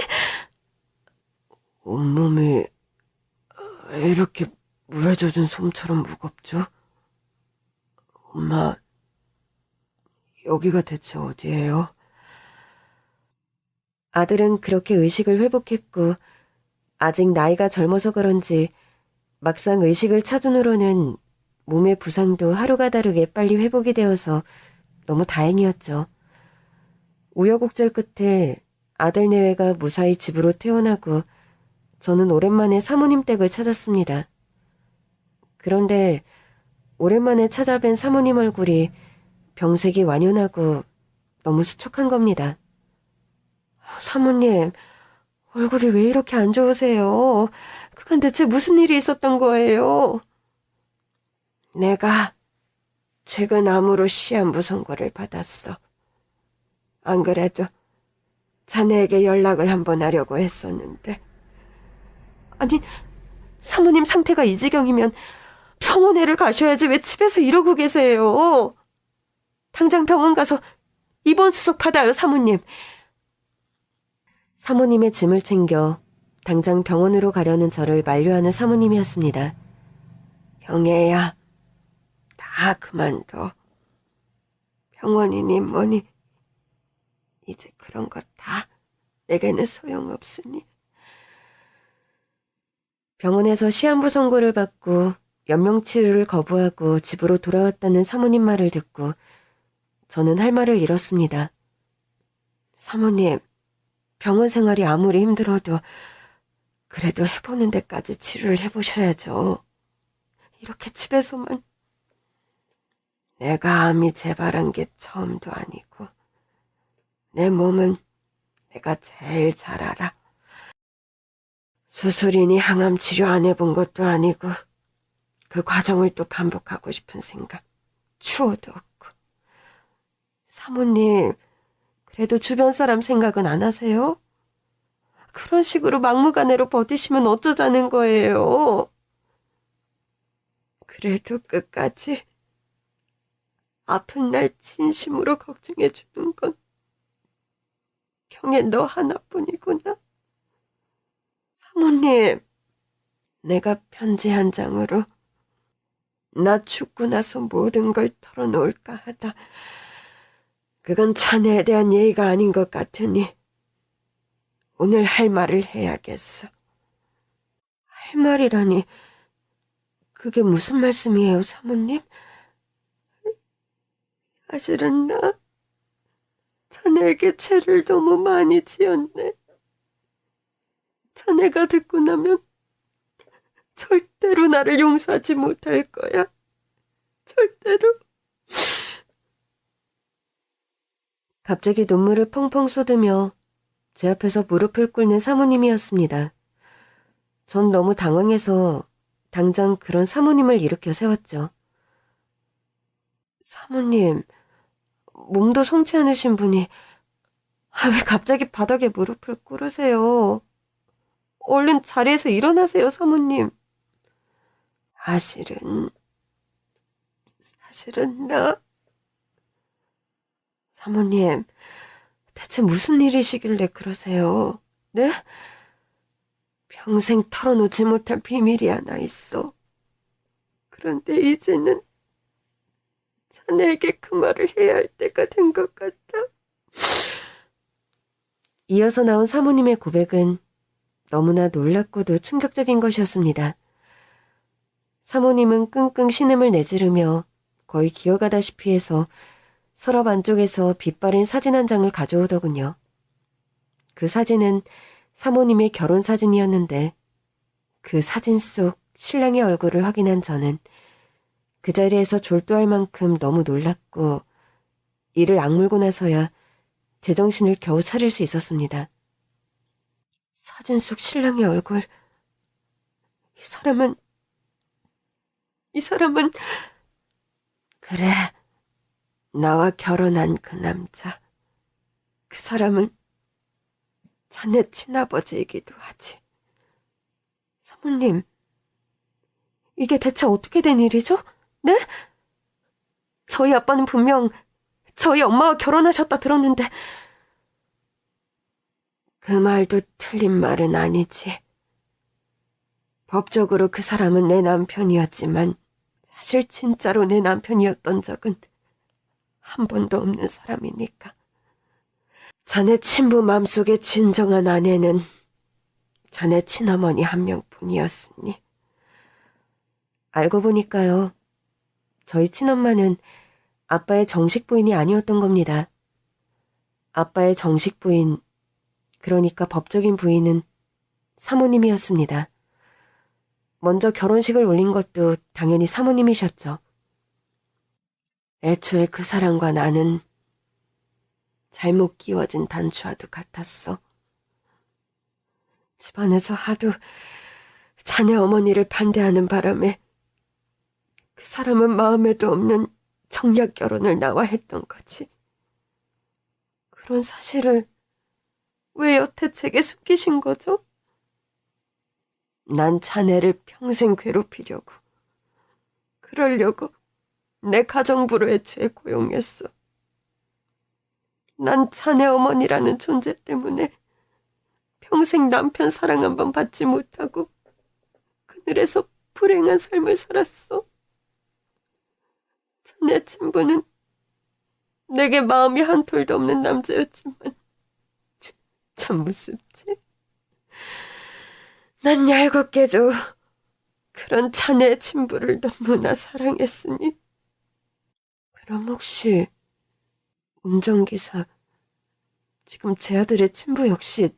온몸이 왜 이렇게 물에 젖은 솜처럼 무겁죠? 엄마, 여기가 대체 어디예요? 아들은 그렇게 의식을 회복했고 아직 나이가 젊어서 그런지 막상 의식을 찾은 후로는 몸의 부상도 하루가 다르게 빨리 회복이 되어서 너무 다행이었죠. 우여곡절 끝에 아들 내외가 무사히 집으로 퇴원하고 저는 오랜만에 사모님 댁을 찾았습니다. 그런데 오랜만에 찾아뵌 사모님 얼굴이 병색이 완연하고 너무 수척한 겁니다. 사모님, 얼굴이 왜 이렇게 안 좋으세요? 그간 대체 무슨 일이 있었던 거예요? 내가 최근 암으로 시한부 선고를 받았어. 안 그래도 자네에게 연락을 한번 하려고 했었는데. 아니, 사모님 상태가 이 지경이면 병원에를 가셔야지 왜 집에서 이러고 계세요? 당장 병원 가서 입원 수속 받아요, 사모님. 사모님의 짐을 챙겨 당장 병원으로 가려는 저를 만류하는 사모님이었습니다. 형애야, 다 그만둬. 병원이니 뭐니 이제 그런 거 다 내게는 소용없으니. 병원에서 시한부 선고를 받고 연명치료를 거부하고 집으로 돌아왔다는 사모님 말을 듣고 저는 할 말을 잃었습니다. 사모님, 병원 생활이 아무리 힘들어도 그래도 해보는 데까지 치료를 해보셔야죠. 이렇게 집에서만. 내가 암이 재발한 게 처음도 아니고 내 몸은 내가 제일 잘 알아. 수술이니 항암 치료 안 해본 것도 아니고 그 과정을 또 반복하고 싶은 생각 추호도 없고. 사모님, 그래도 주변 사람 생각은 안 하세요? 그런 식으로 막무가내로 버티시면 어쩌자는 거예요? 그래도 끝까지 아픈 날 진심으로 걱정해 주는 건 경혜 너 하나뿐이구나. 사모님, 내가 편지 한 장으로 나 죽고 나서 모든 걸 털어놓을까 하다. 그건 자네에 대한 예의가 아닌 것 같으니 오늘 할 말을 해야겠어. 할 말이라니, 그게 무슨 말씀이에요, 사모님? 사실은 나 자네에게 죄를 너무 많이 지었네. 자네가 듣고 나면 절대로 나를 용서하지 못할 거야. 절대로. 갑자기 눈물을 펑펑 쏟으며 제 앞에서 무릎을 꿇는 사모님이었습니다. 전 너무 당황해서 당장 그런 사모님을 일으켜 세웠죠. 사모님, 몸도 성치 않으신 분이 왜 갑자기 바닥에 무릎을 꿇으세요? 얼른 자리에서 일어나세요, 사모님. 사실은 나... 사모님, 대체 무슨 일이시길래 그러세요? 네? 평생 털어놓지 못할 비밀이 하나 있어. 그런데 이제는 자네에게 그 말을 해야 할 때가 된 것 같다. 이어서 나온 사모님의 고백은 너무나 놀랍고도 충격적인 것이었습니다. 사모님은 끙끙 신음을 내지르며 거의 기어가다시피 해서 서랍 안쪽에서 빛바랜 사진 한 장을 가져오더군요. 그 사진은 사모님의 결혼 사진이었는데 그 사진 속 신랑의 얼굴을 확인한 저는 그 자리에서 졸도할 만큼 너무 놀랐고 이를 악물고 나서야 제정신을 겨우 차릴 수 있었습니다. 사진 속 신랑의 얼굴... 이 사람은... 그래, 나와 결혼한 그 남자. 그 사람은 자네 친아버지이기도 하지. 사모님, 이게 대체 어떻게 된 일이죠? 네? 저희 아빠는 분명 저희 엄마와 결혼하셨다 들었는데. 그 말도 틀린 말은 아니지. 법적으로 그 사람은 내 남편이었지만 사실 진짜로 내 남편이었던 적은 한 번도 없는 사람이니까. 자네 친부 맘속의 진정한 아내는 자네 친어머니 한 명뿐이었으니. 알고 보니까요, 저희 친엄마는 아빠의 정식 부인이 아니었던 겁니다. 아빠의 정식 부인, 그러니까 법적인 부인은 사모님이었습니다. 먼저 결혼식을 올린 것도 당연히 사모님이셨죠. 애초에 그 사람과 나는 잘못 끼워진 단추와도 같았어. 집안에서 하도 자네 어머니를 반대하는 바람에 그 사람은 마음에도 없는 정략 결혼을 나와 했던 거지. 그런 사실을 왜 여태 제게 숨기신 거죠? 난 자네를 평생 괴롭히려고, 그러려고 내 가정부로 애초에 고용했어. 난 자네 어머니라는 존재 때문에 평생 남편 사랑 한 번 받지 못하고 그늘에서 불행한 삶을 살았어. 자네 친부는 내게 마음이 한 톨도 없는 남자였지만 참 무섭지. 난 얄궂게도 그런 자네의 친부를 너무나 사랑했으니. 그럼 혹시 운전기사, 지금 제 아들의 친부 역시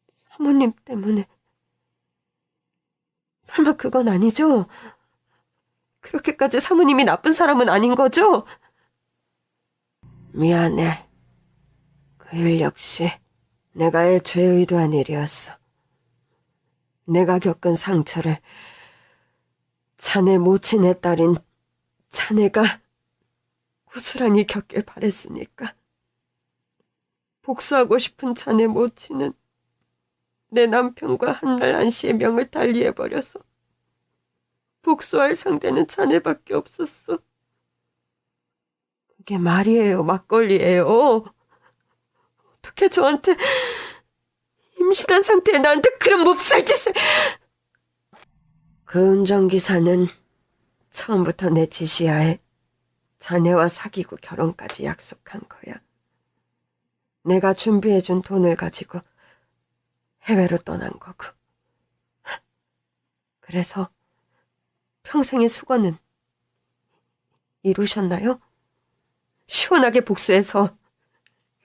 사모님 때문에... 설마 그건 아니죠? 그렇게까지 사모님이 나쁜 사람은 아닌 거죠? 미안해. 그 일 역시 내가 애초에 의도한 일이었어. 내가 겪은 상처를 자네 모친의 딸인 자네가 고스란히 겪길 바랬으니까. 복수하고 싶은 자네 모친은 내 남편과 한날 안씨의 명을 달리해버려서 복수할 상대는 자네밖에 없었어. 그게 말이에요, 막걸리예요. 어떻게 저한테 임신한 상태에 나한테 그런 몹쓸 짓을... 그 운전기사는 처음부터 내 지시하에 자네와 사귀고 결혼까지 약속한 거야. 내가 준비해준 돈을 가지고 해외로 떠난 거고. 그래서 평생의 수고는 이루셨나요? 시원하게 복수해서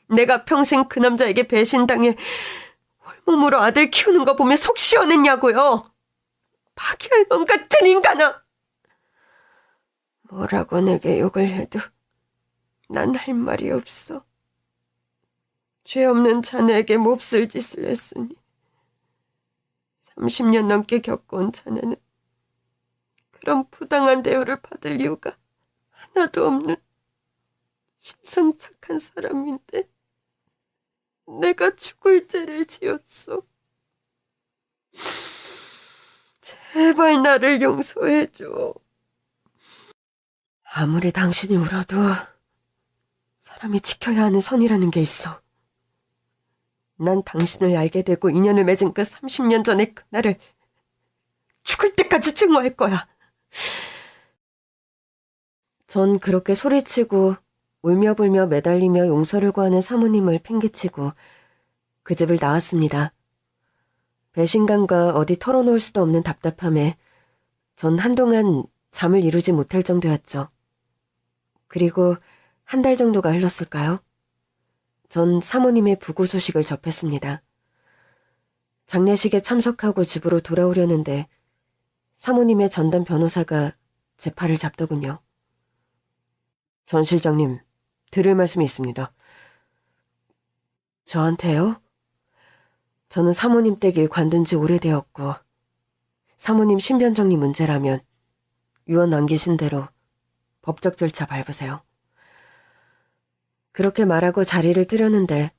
내가 평생 그 남자에게 배신당해 홀몸으로 아들 키우는 거 보면 속 시원했냐고요. 파괴할 놈 같은 인간아. 뭐라고 내게 욕을 해도 난 할 말이 없어. 죄 없는 자네에게 몹쓸 짓을 했으니 30년 넘게 겪어온 자네는 그런 부당한 대우를 받을 이유가 하나도 없는 심상착한 사람인데 내가 죽을 죄를 지었어. 제발 나를 용서해줘. 아무리 당신이 울어도 사람이 지켜야 하는 선이라는 게 있어. 난 당신을 알게 되고 인연을 맺은 그 30년 전의 그날을 죽을 때까지 증오할 거야. 전 그렇게 소리치고 울며불며 매달리며 용서를 구하는 사모님을 팽개치고 그 집을 나왔습니다. 배신감과 어디 털어놓을 수도 없는 답답함에 전 한동안 잠을 이루지 못할 정도였죠. 그리고 한 달 정도가 흘렀을까요? 전 사모님의 부고 소식을 접했습니다. 장례식에 참석하고 집으로 돌아오려는데 사모님의 전담 변호사가 제 팔을 잡더군요. 전 실장님, 들을 말씀이 있습니다. 저한테요? 저는 사모님 댁일 관둔 지 오래되었고 사모님 신변정리 문제라면 유언 남기신 대로 법적 절차 밟으세요. 그렇게 말하고 자리를 뜨려는데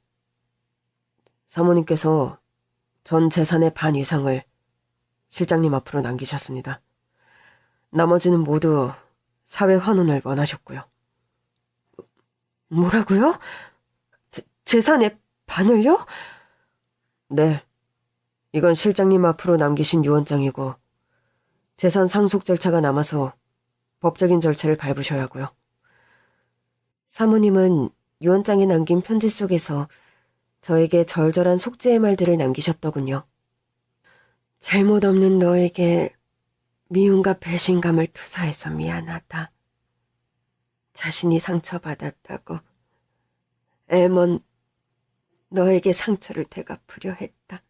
사모님께서 전 재산의 반 이상을 실장님 앞으로 남기셨습니다. 나머지는 모두 사회 환원을 원하셨고요. 뭐라고요? 재산의 반을요? 네, 이건 실장님 앞으로 남기신 유언장이고 재산 상속 절차가 남아서 법적인 절차를 밟으셔야 하고요. 사모님은 유언장에 남긴 편지 속에서 저에게 절절한 속죄의 말들을 남기셨더군요. 잘못 없는 너에게 미움과 배신감을 투사해서 미안하다. 자신이 상처받았다고 애먼 너에게 상처를 되갚으려 했다.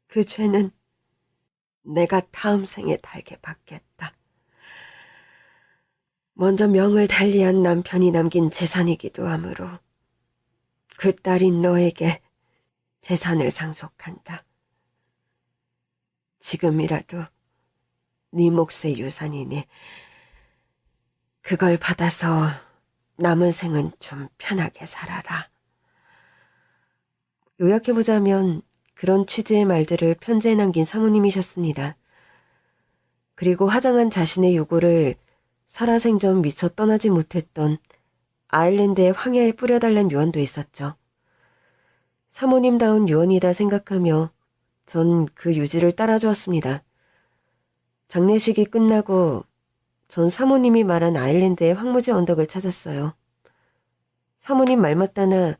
그 죄는 내가 다음 생에 달게 받겠다. 먼저 명을 달리한 남편이 남긴 재산이기도 하므로 그 딸인 너에게 재산을 상속한다. 지금이라도 네 몫의 유산이니 그걸 받아서 남은 생은 좀 편하게 살아라. 요약해보자면 그런 취지의 말들을 편지에 남긴 사모님이셨습니다. 그리고 화장한 자신의 요구를 살아생전 미처 떠나지 못했던 아일랜드의 황야에 뿌려달란 유언도 있었죠. 사모님다운 유언이다 생각하며 전 그 유지를 따라주었습니다. 장례식이 끝나고 전 사모님이 말한 아일랜드의 황무지 언덕을 찾았어요. 사모님 말마따나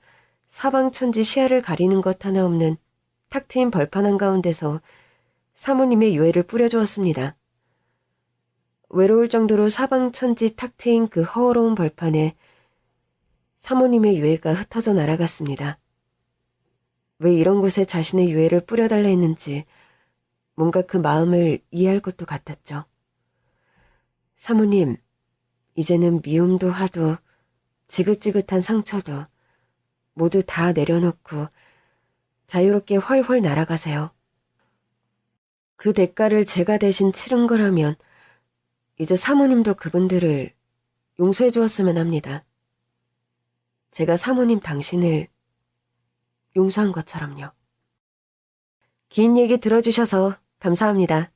사방천지 시야를 가리는 것 하나 없는 탁 트인 벌판 한가운데서 사모님의 유해를 뿌려주었습니다. 외로울 정도로 사방천지 탁 트인 그 허허로운 벌판에 사모님의 유해가 흩어져 날아갔습니다. 왜 이런 곳에 자신의 유해를 뿌려달라 했는지 뭔가 그 마음을 이해할 것도 같았죠. 사모님, 이제는 미움도 화도 지긋지긋한 상처도 모두 다 내려놓고 자유롭게 훨훨 날아가세요. 그 대가를 제가 대신 치른 거라면 이제 사모님도 그분들을 용서해 주었으면 합니다. 제가 사모님 당신을 용서한 것처럼요. 긴 얘기 들어주셔서 감사합니다.